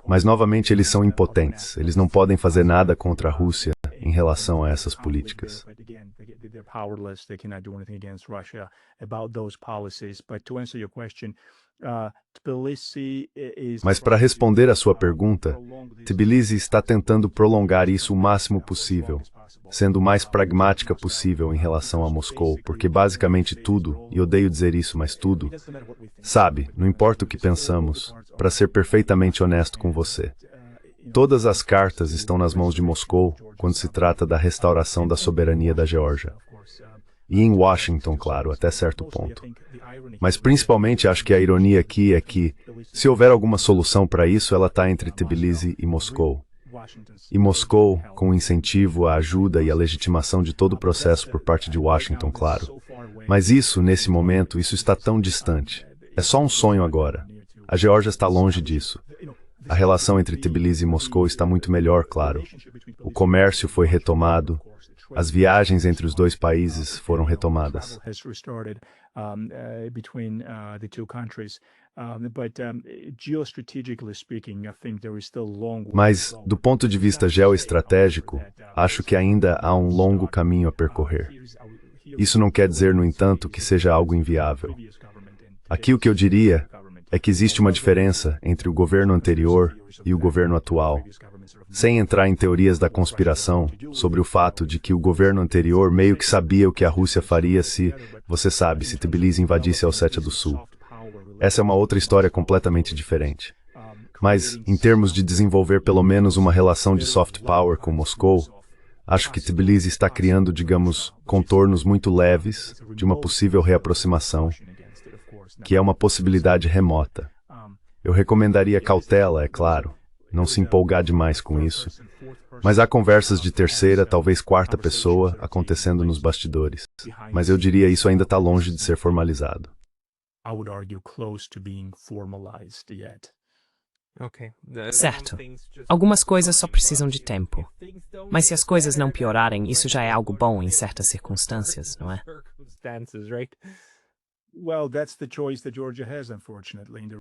Mas, novamente, eles são impotentes. Eles não podem fazer nada contra a Rússia em relação a essas políticas. Mas para responder à sua pergunta, Tbilisi está tentando prolongar isso o máximo possível, sendo o mais pragmática possível em relação a Moscou, porque basicamente tudo, e odeio dizer isso, mas tudo, sabe, não importa o que pensamos, para ser perfeitamente honesto com você, todas as cartas estão nas mãos de Moscou quando se trata da restauração da soberania da Geórgia. E em Washington, claro, até certo ponto. Mas principalmente acho que a ironia aqui é que, se houver alguma solução para isso, ela está entre Tbilisi e Moscou. E Moscou, com o incentivo, a ajuda e a legitimação de todo o processo por parte de Washington, claro. Mas isso, nesse momento, isso está tão distante. É só um sonho agora. A Geórgia está longe disso. A relação entre Tbilisi e Moscou está muito melhor, claro. O comércio foi retomado. As viagens entre os dois países foram retomadas. Mas, do ponto de vista geoestratégico, acho que ainda há um longo caminho a percorrer. Isso não quer dizer, no entanto, que seja algo inviável. Aqui o que eu diria é que existe uma diferença entre o governo anterior e o governo atual, sem entrar em teorias da conspiração sobre o fato de que o governo anterior meio que sabia o que a Rússia faria se, você sabe, se Tbilisi invadisse a Ossétia do Sul. Essa é uma outra história completamente diferente. Mas, em termos de desenvolver pelo menos uma relação de soft power com Moscou, acho que Tbilisi está criando, digamos, contornos muito leves de uma possível reaproximação, que é uma possibilidade remota. Eu recomendaria cautela, é claro, não se empolgar demais com isso, mas há conversas de terceira, talvez quarta pessoa, acontecendo nos bastidores. Mas eu diria isso ainda está longe de ser formalizado. Certo. Algumas coisas só precisam de tempo. Mas se as coisas não piorarem, isso já é algo bom em certas circunstâncias, não é?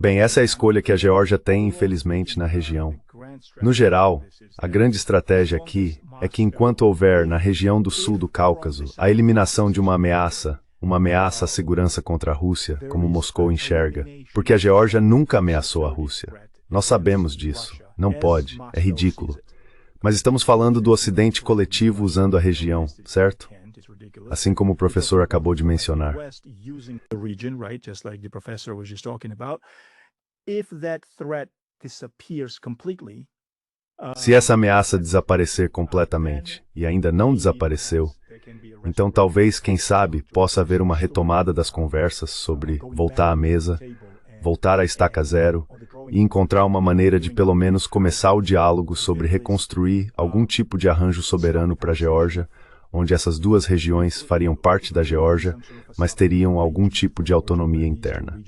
Bem, essa é a escolha que a Geórgia tem, infelizmente, na região. No geral, a grande estratégia aqui é que enquanto houver, na região do sul do Cáucaso, a eliminação de uma ameaça, uma ameaça à segurança contra a Rússia, como Moscou enxerga, porque a Geórgia nunca ameaçou a Rússia. Nós sabemos disso. Não pode. É ridículo. Mas estamos falando do Ocidente coletivo usando a região, certo? Assim como o professor acabou de mencionar. Se essa ameaça desaparecer completamente, e ainda não desapareceu, então talvez, quem sabe, possa haver uma retomada das conversas sobre voltar à mesa, voltar à estaca zero, e encontrar uma maneira de pelo menos começar o diálogo sobre reconstruir algum tipo de arranjo soberano para a Geórgia, onde essas duas regiões fariam parte da Geórgia, mas teriam algum tipo de autonomia interna.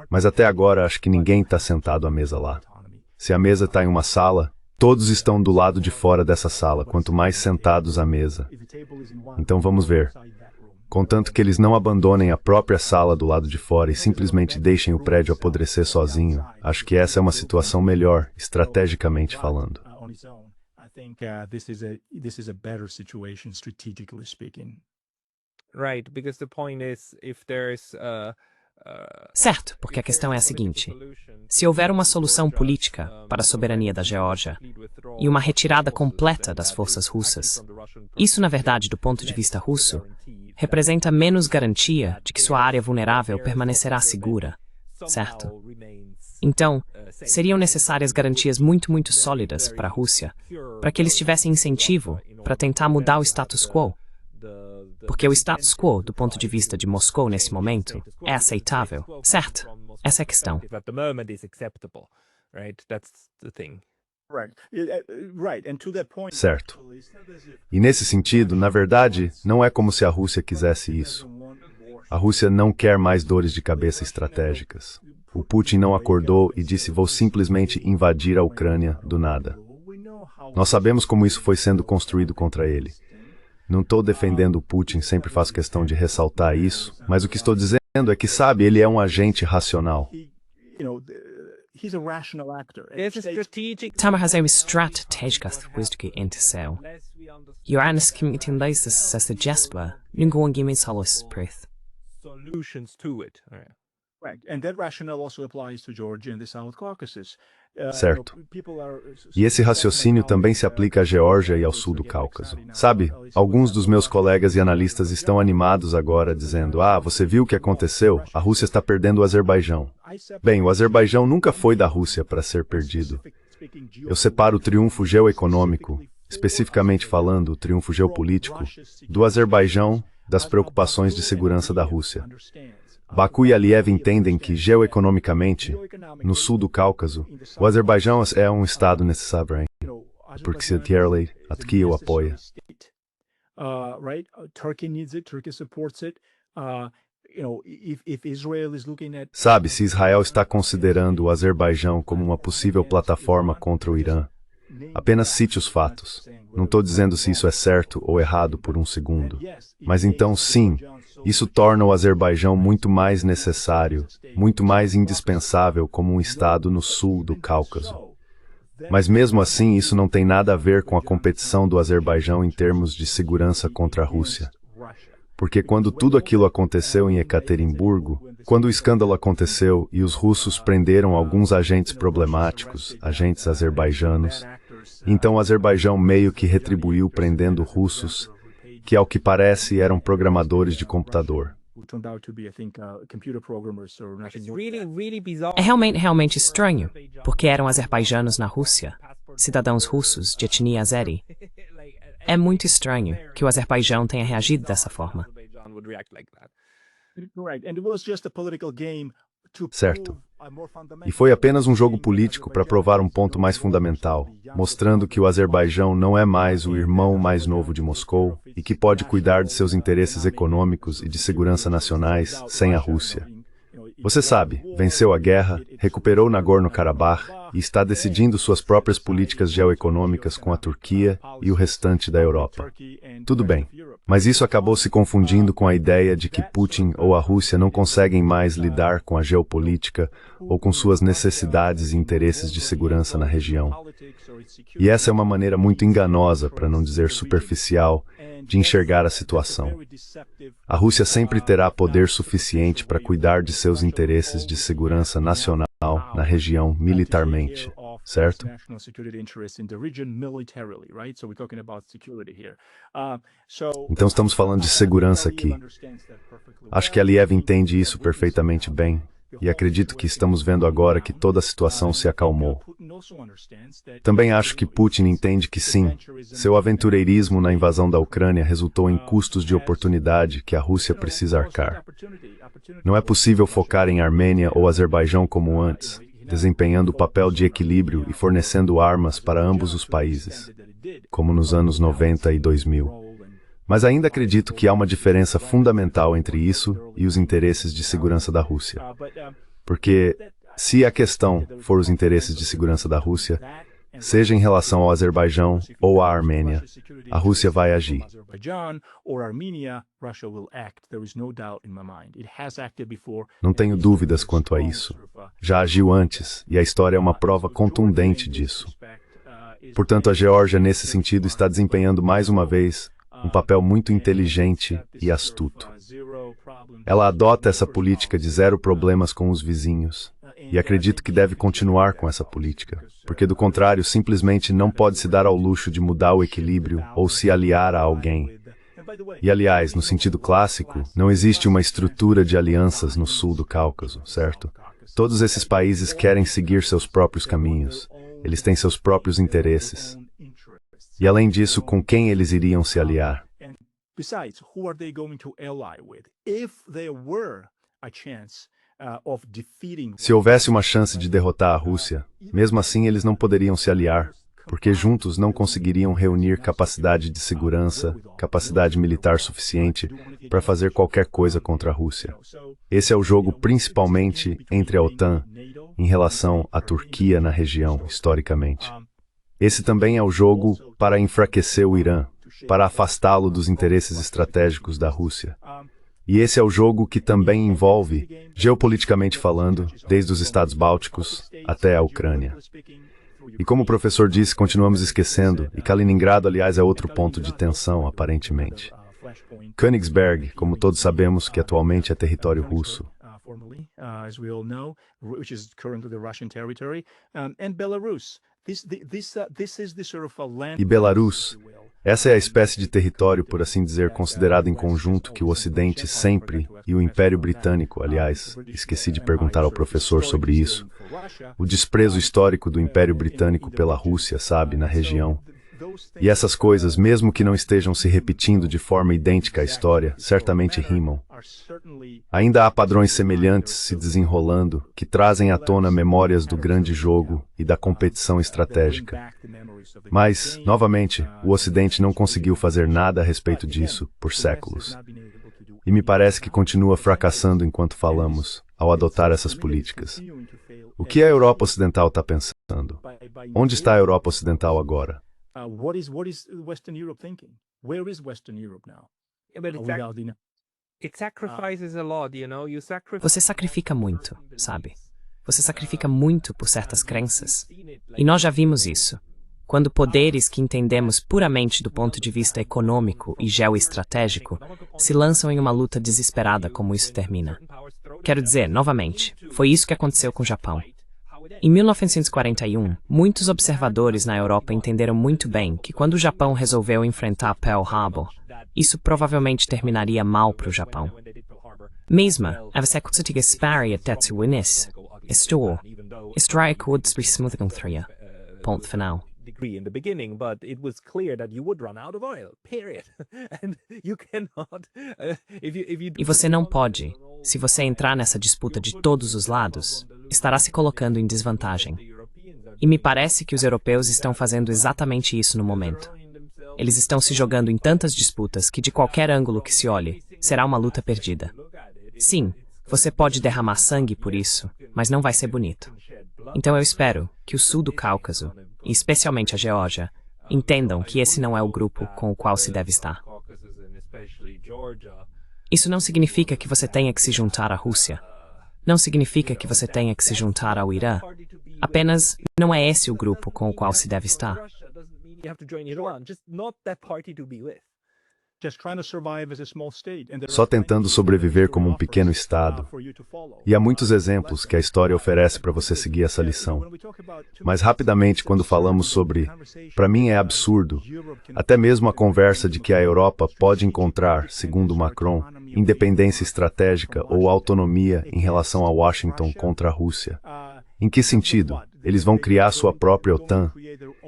Mas até agora acho que ninguém está sentado à mesa lá. Se a mesa está em uma sala, todos estão do lado de fora dessa sala, quanto mais sentados à mesa. Então vamos ver. Contanto que eles não abandonem a própria sala do lado de fora e simplesmente deixem o prédio apodrecer sozinho, acho que essa é uma situação melhor, estrategicamente falando. Right, because the point is, if there's Certo, porque a questão é a seguinte: se houver uma solução política para a soberania da Geórgia e uma retirada completa das forças russas, isso, na verdade, do ponto de vista russo, representa menos garantia de que sua área vulnerável permanecerá segura, certo? Então, seriam necessárias garantias muito sólidas para a Rússia, para que eles tivessem incentivo para tentar mudar o status quo. Porque o status quo, do ponto de vista de Moscou nesse momento, é aceitável, certo? Essa é a questão. Certo. E nesse sentido, na verdade, não é como se a Rússia quisesse isso. A Rússia não quer mais dores de cabeça estratégicas. O Putin não acordou e disse: vou simplesmente invadir a Ucrânia do nada. Nós sabemos como isso foi sendo construído contra ele. Não estou defendendo o Putin, sempre faço questão de ressaltar isso, mas o que estou dizendo é que, sabe, ele é um agente racional. Tama has a strategiska thwisdki intisel. Johannes Kimtinleises says the Jesper, Nunguangimins Hollis Prith. Solutions to it. And that rationale also applies to Georgia and the South Caucasus. Certo. E esse raciocínio também se aplica à Geórgia e ao sul do Cáucaso. Sabe, alguns dos meus colegas e analistas estão animados agora, dizendo: você viu o que aconteceu? A Rússia está perdendo o Azerbaijão. Bem, o Azerbaijão nunca foi da Rússia para ser perdido. Eu separo o triunfo geoeconômico, especificamente falando, o triunfo geopolítico, do Azerbaijão das preocupações de segurança da Rússia. Baku e Aliyev entendem que, geoeconomicamente, no sul do Cáucaso, o Azerbaijão é um estado necessário, porque se Tierley, a Turquia o apoia. Sabe, se Israel está considerando o Azerbaijão como uma possível plataforma contra o Irã, apenas cite os fatos. Não estou dizendo se isso é certo ou errado por um segundo. Mas então, sim, isso torna o Azerbaijão muito mais necessário, muito mais indispensável como um estado no sul do Cáucaso. Mas mesmo assim, isso não tem nada a ver com a competição do Azerbaijão em termos de segurança contra a Rússia. Porque quando tudo aquilo aconteceu em Ekaterimburgo, quando o escândalo aconteceu e os russos prenderam alguns agentes problemáticos, agentes azerbaijanos, então o Azerbaijão meio que retribuiu prendendo russos, que ao que parece eram programadores de computador. É realmente estranho, porque eram azerbaijanos na Rússia, cidadãos russos de etnia azeri. É muito estranho que o Azerbaijão tenha reagido dessa forma. Certo. E foi apenas um jogo político para provar um ponto mais fundamental, mostrando que o Azerbaijão não é mais o irmão mais novo de Moscou e que pode cuidar de seus interesses econômicos e de segurança nacionais sem a Rússia. Você sabe, venceu a guerra, recuperou Nagorno-Karabakh e está decidindo suas próprias políticas geoeconômicas com a Turquia e o restante da Europa. Tudo bem, mas isso acabou se confundindo com a ideia de que Putin ou a Rússia não conseguem mais lidar com a geopolítica ou com suas necessidades e interesses de segurança na região. E essa é uma maneira muito enganosa, para não dizer superficial, de enxergar a situação. A Rússia sempre terá poder suficiente para cuidar de seus interesses de segurança nacional na região militarmente, certo? Então estamos falando de segurança aqui. Acho que Aliyev entende isso perfeitamente bem. E acredito que estamos vendo agora que toda a situação se acalmou. Também acho que Putin entende que sim, seu aventureirismo na invasão da Ucrânia resultou em custos de oportunidade que a Rússia precisa arcar. Não é possível focar em Armênia ou Azerbaijão como antes, desempenhando o papel de equilíbrio e fornecendo armas para ambos os países, como nos anos 90 e 2000. Mas ainda acredito que há uma diferença fundamental entre isso e os interesses de segurança da Rússia. Porque, se a questão for os interesses de segurança da Rússia, seja em relação ao Azerbaijão ou à Armênia, a Rússia vai agir. Não tenho dúvidas quanto a isso. Já agiu antes, e a história é uma prova contundente disso. Portanto, a Geórgia, nesse sentido, está desempenhando mais uma vez um papel muito inteligente e astuto. Ela adota essa política de zero problemas com os vizinhos, e acredito que deve continuar com essa política, porque do contrário, simplesmente não pode se dar ao luxo de mudar o equilíbrio ou se aliar a alguém. E aliás, no sentido clássico, não existe uma estrutura de alianças no sul do Cáucaso, certo? Todos esses países querem seguir seus próprios caminhos, eles têm seus próprios interesses. E além disso, com quem eles iriam se aliar? Se houvesse uma chance de derrotar a Rússia, mesmo assim eles não poderiam se aliar, porque juntos não conseguiriam reunir capacidade de segurança, capacidade militar suficiente para fazer qualquer coisa contra a Rússia. Esse é o jogo principalmente entre a OTAN em relação à Turquia na região, historicamente. Esse também é o jogo para enfraquecer o Irã, para afastá-lo dos interesses estratégicos da Rússia. E esse é o jogo que também envolve, geopoliticamente falando, desde os Estados Bálticos até a Ucrânia. E como o professor disse, continuamos esquecendo, e Kaliningrado, aliás, é outro ponto de tensão, aparentemente. Königsberg, como todos sabemos, que atualmente é território russo. E Belarus, essa é a espécie de território, por assim dizer, considerado em conjunto que o Ocidente sempre, e o Império Britânico, aliás, esqueci de perguntar ao professor sobre isso, o desprezo histórico do Império Britânico pela Rússia, sabe, na região. E essas coisas, mesmo que não estejam se repetindo de forma idêntica à história, certamente rimam. Ainda há padrões semelhantes se desenrolando que trazem à tona memórias do grande jogo e da competição estratégica. Mas, novamente, o Ocidente não conseguiu fazer nada a respeito disso por séculos. E me parece que continua fracassando enquanto falamos, ao adotar essas políticas. O que a Europa Ocidental está pensando? Onde está a Europa Ocidental agora? What is Western Europe thinking? Where is Western Europe now? It sacrifices a lot, you know. Você sacrifica muito, sabe? Você sacrifica muito por certas crenças. E nós já vimos isso. Quando poderes que entendemos puramente do ponto de vista econômico e geoestratégico se lançam em uma luta desesperada como isso termina. Quero dizer, novamente, foi isso que aconteceu com o Japão. Em 1941, muitos observadores na Europa entenderam muito bem que quando o Japão resolveu enfrentar Pearl Harbor, isso provavelmente terminaria mal para o Japão. Mesmo, avsäkerhetspolitiska Sverige Tetsuinis, Strike-Woods-Smoothing-3. Ponto final. In the beginning, but it was clear that you would run out of oil, period. And you cannot, if you E você não pode, se você entrar nessa disputa de todos os lados, estará se colocando em desvantagem. E me parece que os europeus estão fazendo exatamente isso no momento. Eles estão se jogando em tantas disputas que de qualquer ângulo que se olhe, será uma luta perdida. Sim, você pode derramar sangue por isso, mas não vai ser bonito. Então eu espero que o sul do Cáucaso, e especialmente a Geórgia, entendam que esse não é o grupo com o qual se deve estar. Isso não significa que você tenha que se juntar à Rússia. Não significa que você tenha que se juntar ao Irã. Apenas não é esse o grupo com o qual se deve estar. Só tentando sobreviver como um pequeno estado. E há muitos exemplos que a história oferece para você seguir essa lição. Mas rapidamente, quando falamos sobre, para mim é absurdo, até mesmo a conversa de que a Europa pode encontrar, segundo Macron, independência estratégica ou autonomia em relação a Washington contra a Rússia. Em que sentido? Eles vão criar sua própria OTAN.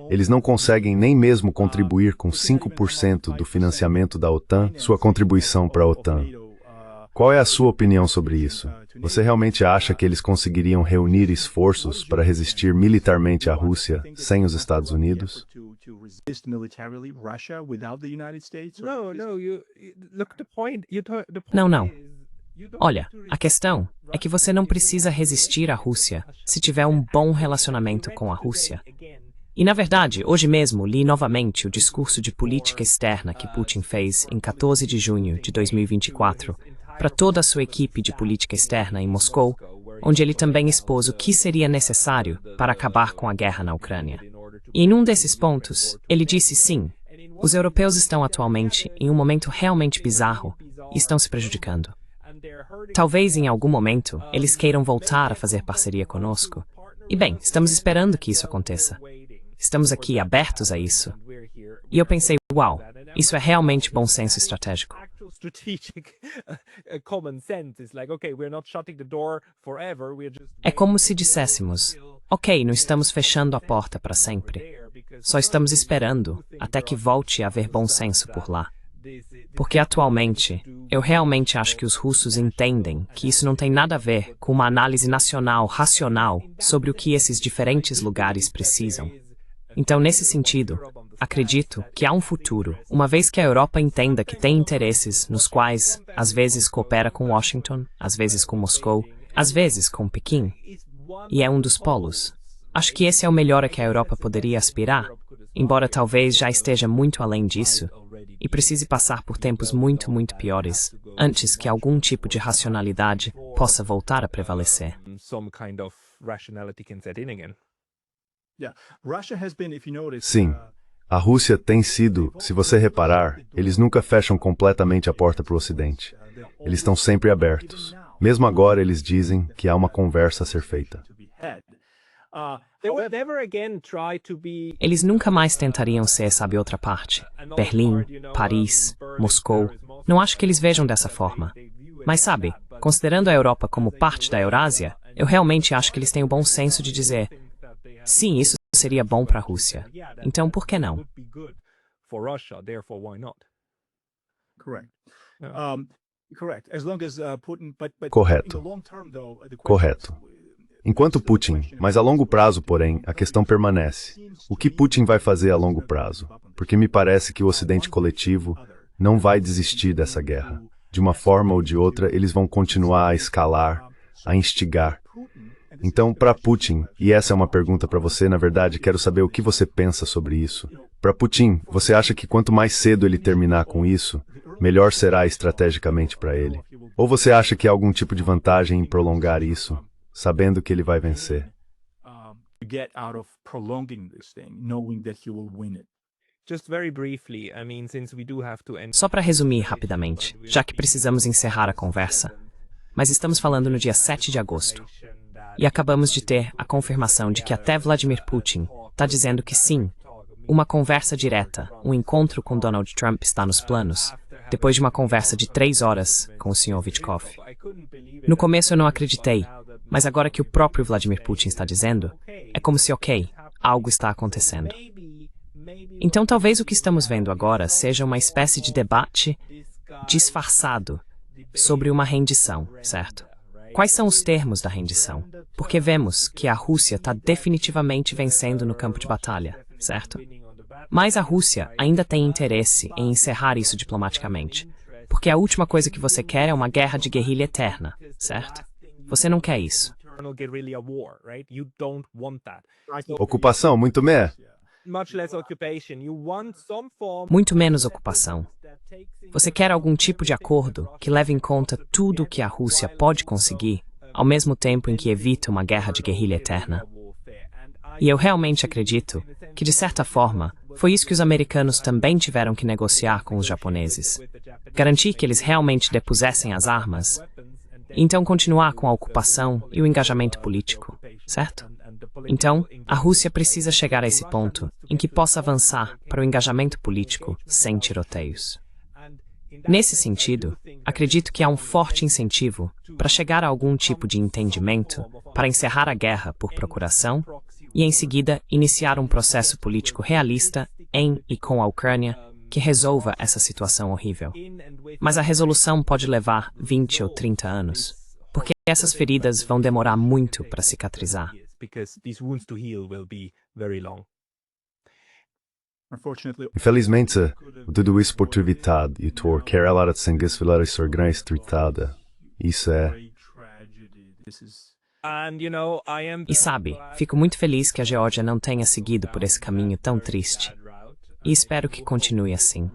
Eles não conseguem nem mesmo contribuir com 5% do financiamento da OTAN, sua contribuição para a OTAN. Qual é a sua opinião sobre isso? Você realmente acha que eles conseguiriam reunir esforços para resistir militarmente à Rússia sem os Estados Unidos? Não. Olha, a questão é que você não precisa resistir à Rússia se tiver um bom relacionamento com a Rússia. E, na verdade, hoje mesmo li novamente o discurso de política externa que Putin fez em 14 de junho de 2024 para toda a sua equipe de política externa em Moscou, onde ele também expôs o que seria necessário para acabar com a guerra na Ucrânia. E em um desses pontos, ele disse sim, os europeus estão atualmente em um momento realmente bizarro e estão se prejudicando. Talvez em algum momento eles queiram voltar a fazer parceria conosco. E bem, estamos esperando que isso aconteça. Estamos aqui abertos a isso. E eu pensei, uau, isso é realmente bom senso estratégico. É como se disséssemos, ok, não estamos fechando a porta para sempre. Só estamos esperando até que volte a haver bom senso por lá. Porque atualmente, eu realmente acho que os russos entendem que isso não tem nada a ver com uma análise nacional, racional, sobre o que esses diferentes lugares precisam. Então, nesse sentido, acredito que há um futuro, uma vez que a Europa entenda que tem interesses nos quais, às vezes, coopera com Washington, às vezes com Moscou, às vezes com Pequim, e é um dos polos. Acho que esse é o melhor a que a Europa poderia aspirar, embora talvez já esteja muito além disso, e precise passar por tempos muito, muito piores, antes que algum tipo de racionalidade possa voltar a prevalecer. Sim, a Rússia tem sido, se você reparar, eles nunca fecham completamente a porta para o Ocidente. Eles estão sempre abertos. Mesmo agora eles dizem que há uma conversa a ser feita. Eles nunca mais tentariam ser, sabe, outra parte. Berlim, Paris, Moscou. Não acho que eles vejam dessa forma. Mas sabe, considerando a Europa como parte da Eurásia, eu realmente acho que eles têm o bom senso de dizer, sim, isso seria bom para a Rússia. Então, por que não? Correto. Correto. Enquanto Putin, mas a longo prazo, porém, a questão permanece. O que Putin vai fazer a longo prazo? Porque me parece que o Ocidente coletivo não vai desistir dessa guerra. De uma forma ou de outra, eles vão continuar a escalar, a instigar. Então, para Putin, e essa é uma pergunta para você, na verdade, quero saber o que você pensa sobre isso. Para Putin, você acha que quanto mais cedo ele terminar com isso, melhor será estrategicamente para ele? Ou você acha que há algum tipo de vantagem em prolongar isso, sabendo que ele vai vencer? Só para resumir rapidamente, já que precisamos encerrar a conversa, mas estamos falando no dia 7 de agosto. E acabamos de ter a confirmação de que até Vladimir Putin está dizendo que sim, uma conversa direta, um encontro com Donald Trump está nos planos, depois de uma conversa de 3 horas com o Sr. Vitkov. No começo eu não acreditei, mas agora que o próprio Vladimir Putin está dizendo, é como se, ok, algo está acontecendo. Então talvez o que estamos vendo agora seja uma espécie de debate disfarçado sobre uma rendição, certo? Quais são os termos da rendição? Porque vemos que a Rússia está definitivamente vencendo no campo de batalha, certo? Mas a Rússia ainda tem interesse em encerrar isso diplomaticamente, porque a última coisa que você quer é uma guerra de guerrilha eterna, certo? Você não quer isso. guerrilla war, right? You don't want that. Ocupação, muito meh. Much less occupation. You want some form Muito menos ocupação. Você quer algum tipo de acordo que leve em conta tudo o que a Rússia pode conseguir, ao mesmo tempo em que evita uma guerra de guerrilha eterna. E eu realmente acredito que, de certa forma, foi isso que os americanos também tiveram que negociar com os japoneses. Garantir que eles realmente depusessem as armas, e então continuar com a ocupação e o engajamento político, certo? Então, a Rússia precisa chegar a esse ponto em que possa avançar para o engajamento político sem tiroteios. Nesse sentido, acredito que há um forte incentivo para chegar a algum tipo de entendimento para encerrar a guerra por procuração e, em seguida, iniciar um processo político realista em e com a Ucrânia que resolva essa situação horrível. Mas a resolução pode levar 20 ou 30 anos, porque essas feridas vão demorar muito para cicatrizar. Infelizmente, tudo isso por ter evitado e por querer ela de sangue vilar ser grande estritada. Isso é... E sabe, fico muito feliz que a Geórgia não tenha seguido por esse caminho tão triste. E espero que continue assim.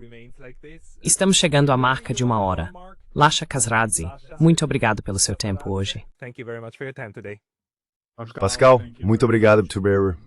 Estamos chegando à marca de 1 hora. Lasha Kazradze, muito obrigado pelo seu tempo hoje. Pascal, muito obrigado por ter